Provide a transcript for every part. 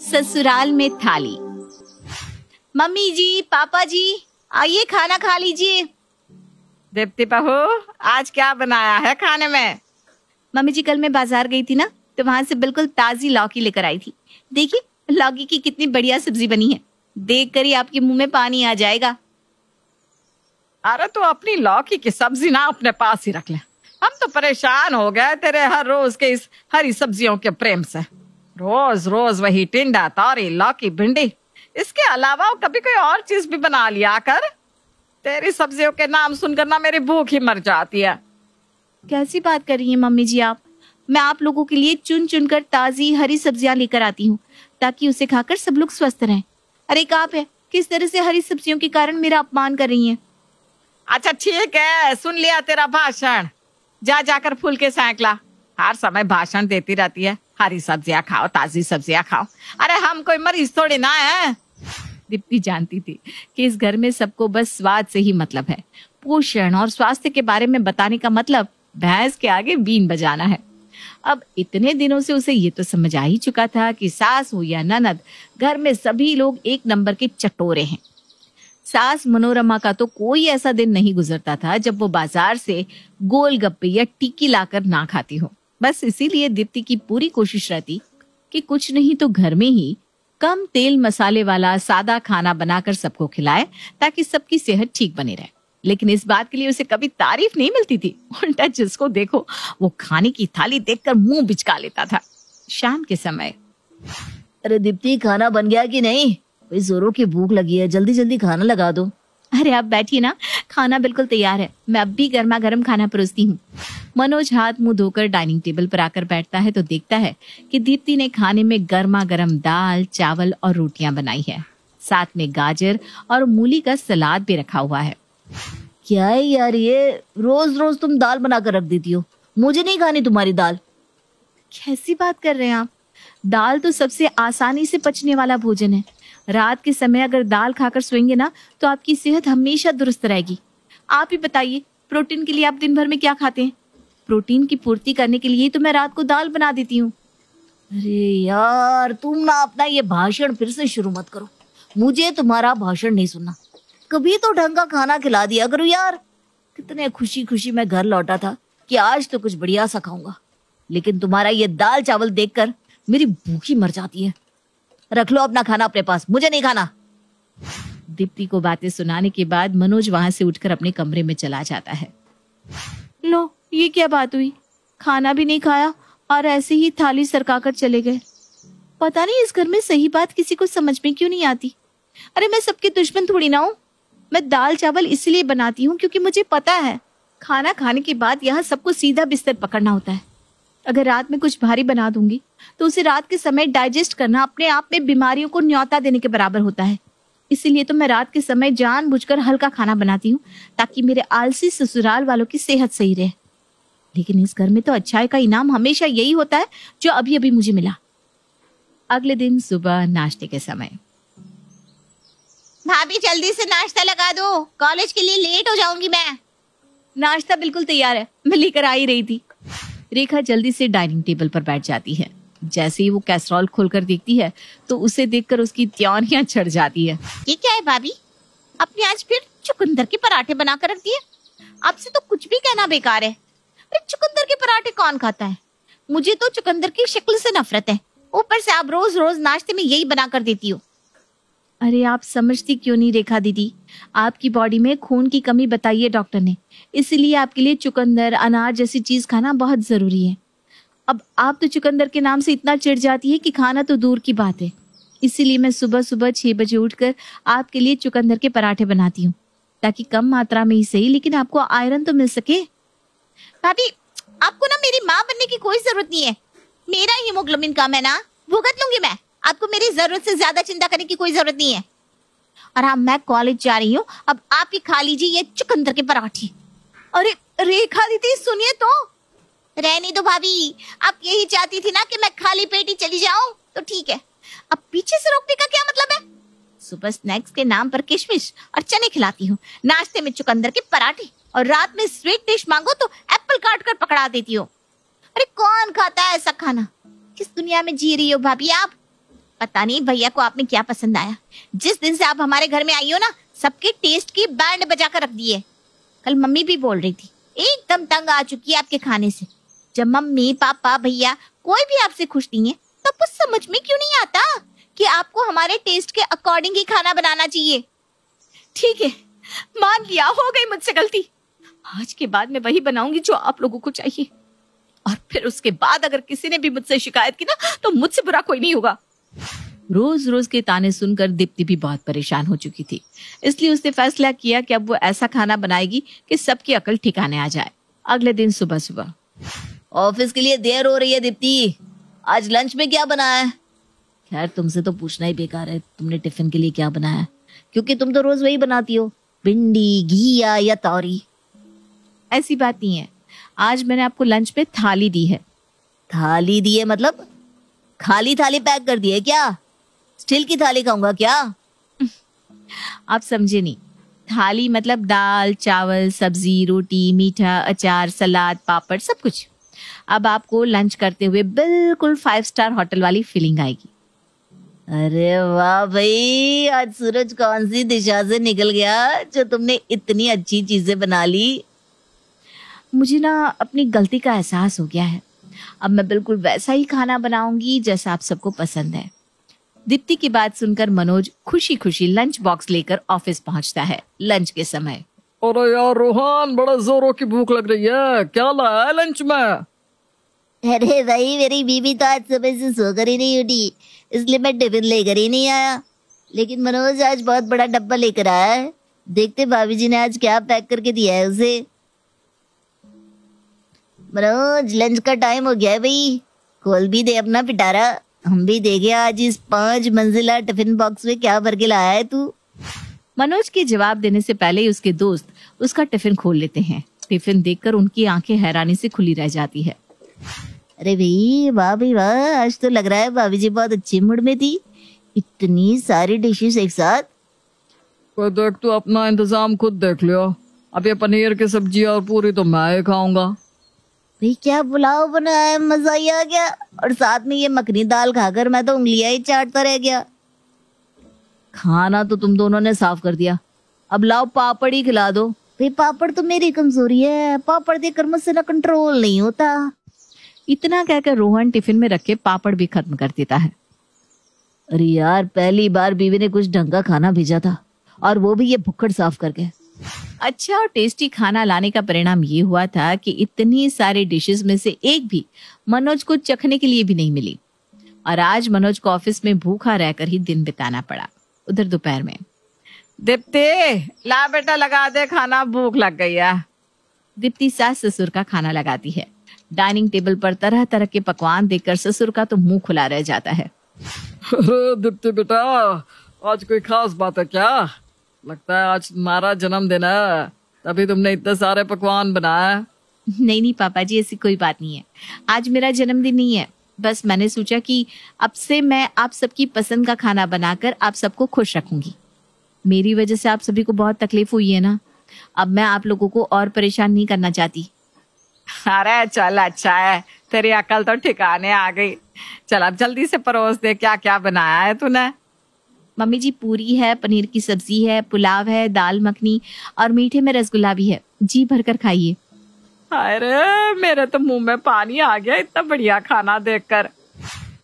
ससुराल में थाली। मम्मी जी, पापा जी, आइए खाना खा लीजिए। दीप्ति बहू, आज क्या बनाया है खाने में? मम्मी जी, कल मैं बाजार गई थी ना, तो वहां से बिल्कुल ताजी लौकी लेकर आई थी। देखिए लौकी की कितनी बढ़िया सब्जी बनी है, देख कर ही आपके मुंह में पानी आ जाएगा। अरे तो अपनी लौकी की सब्जी ना अपने पास ही रख ले। हम तो परेशान हो गए तेरे हर रोज के इस हरी सब्जियों के प्रेम से। रोज रोज वही टिंडा, तौरी, लौकी, भिंडी, इसके अलावा कभी कोई और चीज भी बना लिया कर। तेरी सब्जियों के नाम सुनकर ना मेरी भूख ही मर जाती है। कैसी बात कर रही हैं मम्मी जी आप? मैं आप लोगों के लिए चुन चुन कर ताजी हरी सब्जियां लेकर आती हूँ, ताकि उसे खाकर सब लोग स्वस्थ रहें। अरे एक आप है, किस तरह से हरी सब्जियों के कारण मेरा अपमान कर रही हैं। अच्छा ठीक है, सुन लिया तेरा भाषण। जा जाकर फूल के सेंक ला। हर समय भाषण देती रहती है, हरी सब्जियां खाओ, ताजी सब्जियां खाओ। अरे हम कोई मरीज थोड़ी ना है। दीप्ति जानती थी कि इस घर में सबको बस स्वाद से ही मतलब है। पोषण और स्वास्थ्य के बारे में बताने का मतलब भैंस के आगे बीन बजाना है। अब इतने दिनों से उसे ये तो समझ आ ही चुका था कि सास हो या ननद, घर में सभी लोग एक नंबर के चटोरे हैं। सास मनोरमा का तो कोई ऐसा दिन नहीं गुजरता था जब वो बाजार से गोलगप्पे या टिक्की लाकर ना खाती हो। बस इसीलिए दीप्ति की पूरी कोशिश रहती कि कुछ नहीं तो घर में ही कम तेल मसाले वाला सादा खाना बनाकर सबको खिलाए, ताकि सबकी सेहत ठीक बनी रहे। लेकिन इस बात के लिए उसे कभी तारीफ नहीं मिलती थी। उल्टा जिसको देखो वो खाने की थाली देखकर मुंह बिचका लेता था। शाम के समय, अरे दीप्ति, खाना बन गया कि नहीं? भाई जोरों की भूख लगी है, जल्दी जल्दी खाना लगा दो। अरे आप बैठिए ना, खाना बिल्कुल तैयार है। मैं अब भी गर्मा गर्म खाना परोसती हूँ। मनोज हाथ मुंह धोकर डाइनिंग टेबल पर आकर बैठता है तो देखता है कि दीप्ति ने खाने में गर्मा गर्म दाल, चावल और रोटियां बनाई है। साथ में गाजर और मूली का सलाद भी रखा हुआ है। क्या है यार ये, रोज रोज तुम दाल बनाकर रख देती हो। मुझे नहीं खानी तुम्हारी दाल। कैसी बात कर रहे हैं आप? दाल तो सबसे आसानी से पचने वाला भोजन है। रात के समय अगर दाल खाकर सोएंगे ना, तो आपकी सेहत हमेशा दुरुस्त रहेगी। आप ही बताइए, प्रोटीन के लिए आप दिन भर में क्या खाते हैं? प्रोटीन की पूर्ति करने के लिए तो मैं रात को दाल बना देती हूँ। अरे यार, तुम ना अपना ये भाषण फिर से शुरू मत करो। मुझे तुम्हारा भाषण नहीं सुनना। कभी तो ढंग का खाना खिला दिया करो यार। कितने खुशी खुशी मैं घर लौटा था कि आज तो कुछ बढ़िया सा खाऊंगा, लेकिन तुम्हारा ये दाल चावल देखकर मेरी भूख ही मर जाती है। रख लो अपना खाना अपने पास, मुझे नहीं खाना। दीप्ति को बातें सुनाने के बाद मनोज वहां से उठकर अपने कमरे में चला जाता है। लो, ये क्या बात हुई? खाना भी नहीं खाया और ऐसे ही थाली सरकाकर चले गए। पता नहीं इस घर में सही बात किसी को समझ में क्यों नहीं आती। अरे मैं सबकी दुश्मन थोड़ी ना हूँ। मैं दाल चावल इसलिए बनाती हूँ क्योंकि मुझे पता है खाना खाने के बाद यहाँ सबको सीधा बिस्तर पकड़ना होता है। अगर रात में कुछ भारी बना दूंगी तो उसे रात के समय डाइजेस्ट करना अपने आप में बीमारियों को न्योता देने के बराबर होता है। इसीलिए तो मैं रात के समय जानबूझकर हल्का खाना बनाती हूँ, ताकि मेरे आलसी ससुराल वालों की सेहत सही रहे। लेकिन इस घर में तो अच्छाई का इनाम हमेशा यही होता है जो अभी अभी मुझे मिला। अगले दिन सुबह नाश्ते के समय, भाभी जल्दी से नाश्ता लगा दो, कॉलेज के लिए लेट हो जाऊंगी मैं। नाश्ता बिल्कुल तैयार है, मैं लेकर आ ही रही थी। रेखा जल्दी से डाइनिंग टेबल पर बैठ जाती है। जैसे ही वो कैसरोल खोलकर देखती है तो उसे देखकर उसकी त्योनियां चढ़ जाती है। ये क्या है भाभी, आपने आज फिर चुकंदर के पराठे बनाकर रख दिए? आपसे तो कुछ भी कहना बेकार है। अरे चुकंदर के पराठे कौन खाता है? मुझे तो चुकंदर की शक्ल से नफरत है, ऊपर से आप रोज रोज नाश्ते में यही बनाकर देती हो। अरे आप समझती क्यों नहीं रेखा दीदी, आपकी बॉडी में खून की कमी बताई है डॉक्टर ने, इसलिए आपके लिए चुकंदर, अनार जैसी चीज खाना बहुत जरूरी है। अब आप तो चुकंदर के नाम से इतना चिढ़ जाती है कि खाना तो दूर की बात है। इसीलिए मैं सुबह सुबह 6 बजे उठकर आपके लिए चुकंदर के पराठे बनाती हूँ, ताकि कम मात्रा में ही सही लेकिन आपको आयरन तो मिल सके। भाभी, आपको ना मेरी माँ बनने की कोई जरूरत नहीं है। मेरा हीमोग्लोबिन कम है ना, भुगत लूंगी मैं। आपको मेरी जरूरत से ज्यादा चिंता करने की कोई जरूरत नहीं है। और हाँ, मैं कॉलेज जा रही हूँ, अब आप ही खा लीजिए ये चुकंदर के पराठे। अरे रेखा दीदी सुनिए तो। रहने दो भाभी, आप यही चाहती थी ना कि मैं खाली पेट ही चली जाऊं, तो ठीक है। अब पीछे से रोकने का क्या मतलब है? सुबह स्नैक्स के नाम पर किशमिश और चने खिलाती हूँ, नाश्ते में चुकंदर के पराठे, और रात में स्वीट डिश मांगो तो एप्पल काट कर पकड़ा देती हो। अरे कौन खाता है ऐसा खाना? किस दुनिया में जी रही हो भाभी आप? पता नहीं भैया को आप में क्या पसंद आया। जिस दिन से आप हमारे घर में आई हो ना, सबके टेस्ट की बैंड बजा कर रख दी है। कल मम्मी भी बोल रही थी, एकदम तंग आ चुकी है आपके खाने से। जब मम्मी पापा भैया कोई भी आपसे खुश नहीं है, तब कुछ समझ में क्यों नहीं आता कि आपको हमारे टेस्ट के अकॉर्डिंग ही खाना बनाना चाहिए। ठीक है, मान लिया, हो गई मुझसे गलती। आज के बाद मैं वही बनाऊंगी जो आप लोगों को चाहिए, और फिर उसके बाद अगर किसी ने भी मुझसे शिकायत की ना, तो मुझसे बुरा कोई नहीं होगा। रोज रोज के ताने सुनकर दीप्ति भी बहुत परेशान हो चुकी थी, इसलिए उसने फैसला किया कि अब वो ऐसा खाना बनाएगी कि सबकी अकल ठिकाने आ जाए। अगले दिन सुबह सुबह, ऑफिस के लिए देर हो रही है दीप्ति, आज लंच में क्या बना है? खैर तुमसे तो पूछना ही बेकार है, तुमने टिफिन के लिए क्या बनाया है, क्योंकि तुम तो रोज वही बनाती हो, भिंडी घिया या तौरी। ऐसी बात नहीं है, आज मैंने आपको लंच में थाली दी है। थाली दी है मतलब खाली थाली पैक कर दी है क्या? स्टील की थाली खाऊंगा क्या? आप समझे नहीं, थाली मतलब दाल चावल सब्जी रोटी मीठा अचार सलाद पापड़ सब कुछ। अब आपको लंच करते हुए बिल्कुल 5 स्टार होटल वाली फीलिंग आएगी। अरे वाह भाई, आज सूरज कौन सी दिशा से निकल गया जो तुमने इतनी अच्छी चीजें बना ली। मुझे ना अपनी गलती का एहसास हो गया है, अब मैं बिल्कुल वैसा ही खाना बनाऊंगी जैसा आप सबको पसंद है। दीप्ति की बात सुनकर मनोज खुशी खुशी लंच बॉक्स लेकर ऑफिस पहुंचता है लंच के समय। अरे यार रोहन, बड़ा जोरों की भूख लग रही है, क्या लाया है लंच में? अरे भाई, मेरी बीवी तो आज सुबह से सोकर ही नहीं उठी, इसलिए मैं टिफिन लेकर ही नहीं आया। लेकिन मनोज आज बहुत बड़ा डब्बा लेकर आया है, देखते भाभी जी ने आज क्या पैक करके दिया है उसे। मनोज, लंच का टाइम हो गया है भाई, खोल भी दे अपना पिटारा, हम भी देखे आज इस 5 मंजिला टिफिन बॉक्स में क्या भर के लाया है तू। मनोज के जवाब देने से पहले ही उसके दोस्त उसका टिफिन खोल लेते हैं। टिफिन देखकर उनकी आंखें हैरानी से खुली रह जाती है। अरे भाई वाह भाई वाह, आज तो लग रहा है भाभी जी बहुत अच्छे मूड में थी, इतनी सारी डिशेस एक साथ। कोई देख, तू अपना इंतजाम खुद देख लियो, अब ये पनीर की सब्जी और पूरी तो मैं ही खाऊंगा। भाई क्या पुलाव बनाया है, मजा ही आ गया, और साथ में ये मखनी दाल खाकर मैं तो उंगलियां ही चाटता रह गया। खाना तो तुम दोनों ने साफ कर दिया, अब लाओ पापड़ ही खिला दो। भाई पापड़ तो मेरी कमजोरी है, पापड़ देखकर मुझसे ना कंट्रोल नहीं होता। इतना कहकर रोहन टिफिन में रखे पापड़ भी खत्म कर देता है। अरे यार, पहली बार बीवी ने कुछ ढंग का खाना भेजा था, और वो भी ये भुक्कड़ साफ करके। अच्छा और टेस्टी खाना लाने का परिणाम ये हुआ था कि इतनी सारी डिशेस में से एक भी मनोज को चखने के लिए भी नहीं मिली, और आज मनोज को ऑफिस में भूखा रहकर ही दिन बिताना पड़ा। उधर दोपहर में, दीप्ति ला बेटा लगा दे खाना, भूख लग गई है। दीप्ति सास ससुर का खाना लगाती है। डाइनिंग टेबल पर तरह तरह के पकवान देखकर ससुर का तो मुंह खुला रह जाता है। अरे दीप्ति बेटा, आज कोई खास बात है क्या? लगता है आज तुम्हारा जन्मदिन है, तभी तुमने इतने सारे पकवान बनाए। नहीं नहीं पापा जी, ऐसी कोई बात नहीं है, आज मेरा जन्मदिन नहीं है। बस मैंने सोचा कि अब से मैं आप सबकी पसंद का खाना बनाकर आप सबको खुश रखूंगी। मेरी वजह से आप सभी को बहुत तकलीफ हुई है ना, अब मैं आप लोगों को और परेशान नहीं करना चाहती। अरे चल, अच्छा है, तेरी अकल तो ठिकाने आ गई। चल अब जल्दी से परोस दे, क्या क्या बनाया है तूने? मम्मी जी, पूरी है, पनीर की सब्जी है, पुलाव है, दाल मखनी और मीठे में रसगुल्ला भी है, जी भरकर खाइए। अरे मेरे तो मुंह में पानी आ गया इतना बढ़िया खाना देखकर।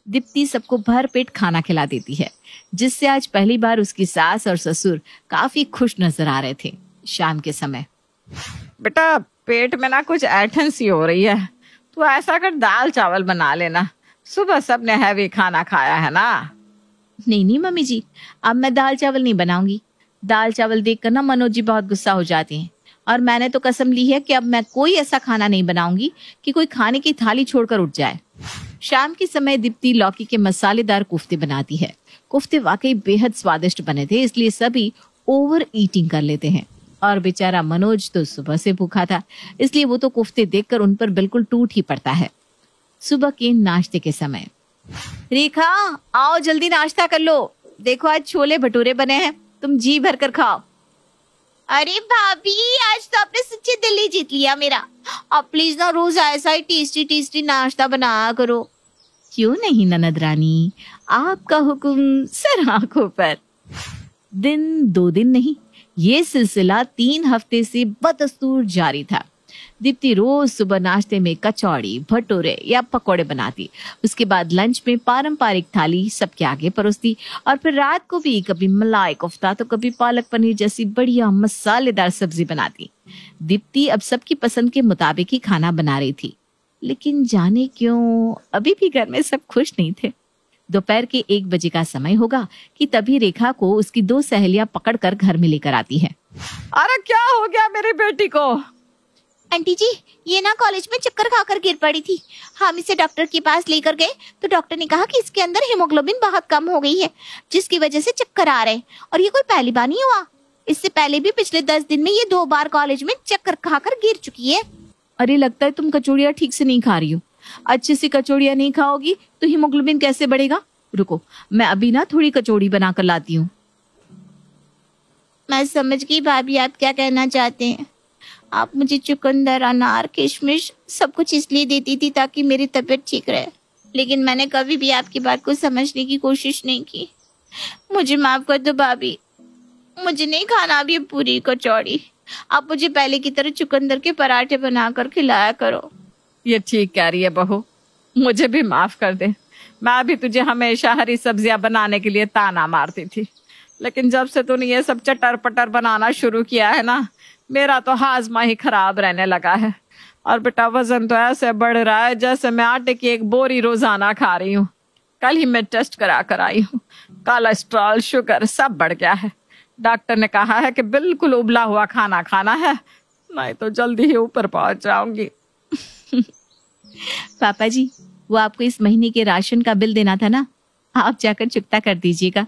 दीप्ति सबको भर पेट खाना खिला देती है, जिससे आज पहली बार उसकी सास और ससुर काफी खुश नजर आ रहे थे। शाम के समय, बेटा पेट में ना कुछ ऐठन सी हो रही है, तू ऐसा कर दाल चावल बना लेना, सुबह सबने हैवी खाना खाया है ना। नहीं नहीं मम्मी जी, अब मैं दाल चावल नहीं बनाऊंगी। दाल चावल देखकर ना मनोज जी बहुत गुस्सा हो जाते हैं, और मैंने तो कसम ली है कि अब मैं कोई ऐसा खाना नहीं बनाऊंगी कि कोई खाने की थाली छोड़कर उठ जाए। शाम के समय दीप्ति लौकी के मसालेदार कोफ्ते बनाती है। कोफ्ते वाकई बेहद स्वादिष्ट बने थे, इसलिए सभी ओवर ईटिंग कर लेते हैं, और बेचारा मनोज तो सुबह से भूखा था, इसलिए वो तो कोफ्ते देखकर उन पर बिल्कुल टूट ही पड़ता है। सुबह के नाश्ते के समय, रेखा आओ जल्दी नाश्ता कर लो, देखो आज छोले भटूरे बने हैं, तुम जी भर कर खाओ। अरे भाभी, आज तो आपने सच्ची दिल ही जीत लिया मेरा। आप प्लीज ना रोज ऐसा ही टेस्टी टेस्टी नाश्ता बनाया करो। क्यों नहीं ननद रानी, आपका हुक्म सर आंखों पर। दिन 2 दिन नहीं, ये सिलसिला 3 हफ्ते से बदस्तूर जारी था। दीप्ति रोज सुबह नाश्ते में कचौड़ी, भटूरे या पकोड़े बनाती, उसके बाद लंच में पारंपरिक थाली सबके आगे परोसती, और फिर रात को भी कभी मलाई कोफ्ता तो कभी पालक पनीर जैसी बढ़िया मसालेदार सब्जी बनाती। दीप्ति अब सबकी पसंद के मुताबिक ही खाना बना रही थी, लेकिन जाने क्यों अभी भी घर में सब खुश नहीं थे। दोपहर के 1 बजे का समय होगा कि तभी रेखा को उसकी 2 सहेलियां पकड़कर घर में लेकर आती हैं। अरे क्या हो गया मेरी बेटी को? आंटी जी, ये ना कॉलेज में चक्कर खाकर गिर पड़ी थी। हम इसे डॉक्टर के पास लेकर गए तो डॉक्टर ने कहा कि इसके अंदर हीमोग्लोबिन बहुत कम हो गई है, जिसकी वजह से चक्कर आ रहे हैं। और ये कोई पहली बार नहीं हुआ, इससे पहले भी पिछले 10 दिन में ये 2 बार कॉलेज में चक्कर खाकर गिर चुकी है। अरे लगता है तुम कचौड़ियाँ ठीक से नहीं खा रही हो। अच्छे से कचौड़ियाँ नहीं खाओगी तो हीमोग्लोबिन कैसे बढ़ेगा? रुको, मैं अभी ना थोड़ी कचौड़ी बना कर लाती हूँ। मैं समझ गई भाभी आप क्या कहना चाहते हैं। आप मुझे चुकंदर, अनार, किशमिश सब कुछ इसलिए देती थी ताकि मेरी तबीयत ठीक रहे, लेकिन मैंने कभी भी आपकी बात को समझने की कोशिश नहीं की। मुझे माफ कर दो भाभी, मुझे नहीं खाना अब ये पूरी कचौड़ी। आप मुझे पहले की तरह चुकंदर के पराठे बनाकर खिलाया करो। ये ठीक कह रही है बहू, मुझे भी माफ कर दे। मैं भी तुझे हमेशा हरी सब्जियां बनाने के लिए ताना मारती थी, लेकिन जब से तूने ये सब चटर पटर बनाना शुरू किया है ना, मेरा तो हाजमा ही खराब रहने लगा है। और बेटा वजन तो ऐसे बढ़ रहा है जैसे मैं आटे की 1 बोरी रोजाना खा रही हूँ। कल ही मैं टेस्ट करा कर आई हूँ, कोलेस्ट्रॉल, शुगर सब बढ़ गया है। डॉक्टर ने कहा है कि बिल्कुल उबला हुआ खाना खाना है, नहीं तो जल्दी ही ऊपर पहुंच जाऊंगी। पापा जी, वो आपको इस महीने के राशन का बिल देना था ना, आप जाकर चुकता कर दीजिएगा।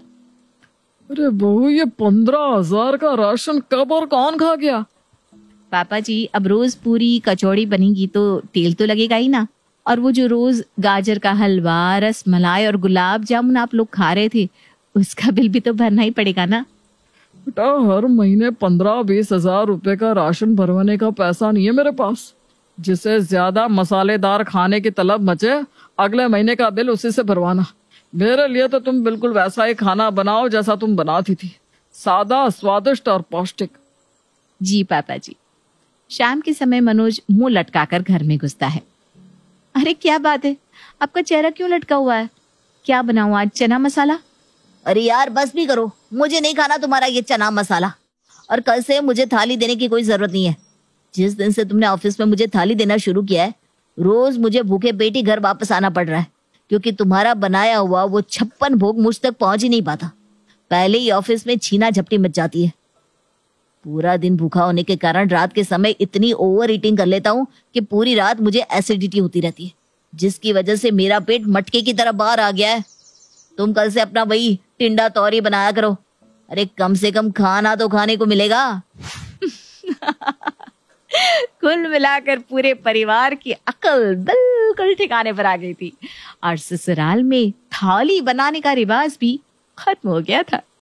अरे बहू, ये 15,000 का राशन कब और कौन खा गया? पापा जी, अब रोज पूरी कचौड़ी बनेगी तो तेल तो लगेगा ही ना, और वो जो रोज गाजर का हलवा, रस मलाई और गुलाब जामुन आप लोग खा रहे थे, उसका बिल भी तो भरना ही पड़ेगा ना। बेटा, हर महीने 15-20 हजार रुपए का राशन भरवाने का पैसा नहीं है मेरे पास। जिसे ज्यादा मसालेदार खाने की तलब मचे, अगले महीने का बिल उसी से भरवाना। मेरे लिए तो तुम बिल्कुल वैसा ही खाना बनाओ जैसा तुम बनाती थी, सादा, स्वादिष्ट और पौष्टिक। जी पापा जी। शाम के समय मनोज मुंह लटकाकर घर में घुसता है। अरे क्या बात है, आपका चेहरा क्यों लटका हुआ है? क्या बनाऊं आज, चना मसाला? अरे यार बस भी करो, मुझे नहीं खाना तुम्हारा ये चना मसाला। और कल से मुझे थाली देने की कोई जरूरत नहीं है। जिस दिन से तुमने ऑफिस में मुझे थाली देना शुरू किया है, रोज मुझे भूखे पेट ही घर वापस आना पड़ रहा है, क्योंकि तुम्हारा बनाया हुआ वो 56 भोग मुझ तक पहुंच ही नहीं पाता। पहले ही ऑफिस में छीना झपटी मच जाती है। पूरा दिन भूखा होने के कारण रात के समय इतनी ओवर ईटिंग कर लेता हूँ कि पूरी रात मुझे एसिडिटी होती रहती है, जिसकी वजह से मेरा पेट मटके की तरह बाहर आ गया है। तुम कल से अपना वही टिंडा तौरी बनाया करो। अरे कम से कम खाना तो खाने को मिलेगा। कुल मिलाकर पूरे परिवार की अकल बिल्कुल ठिकाने पर आ गई थी और ससुराल में थाली बनाने का रिवाज भी खत्म हो गया था।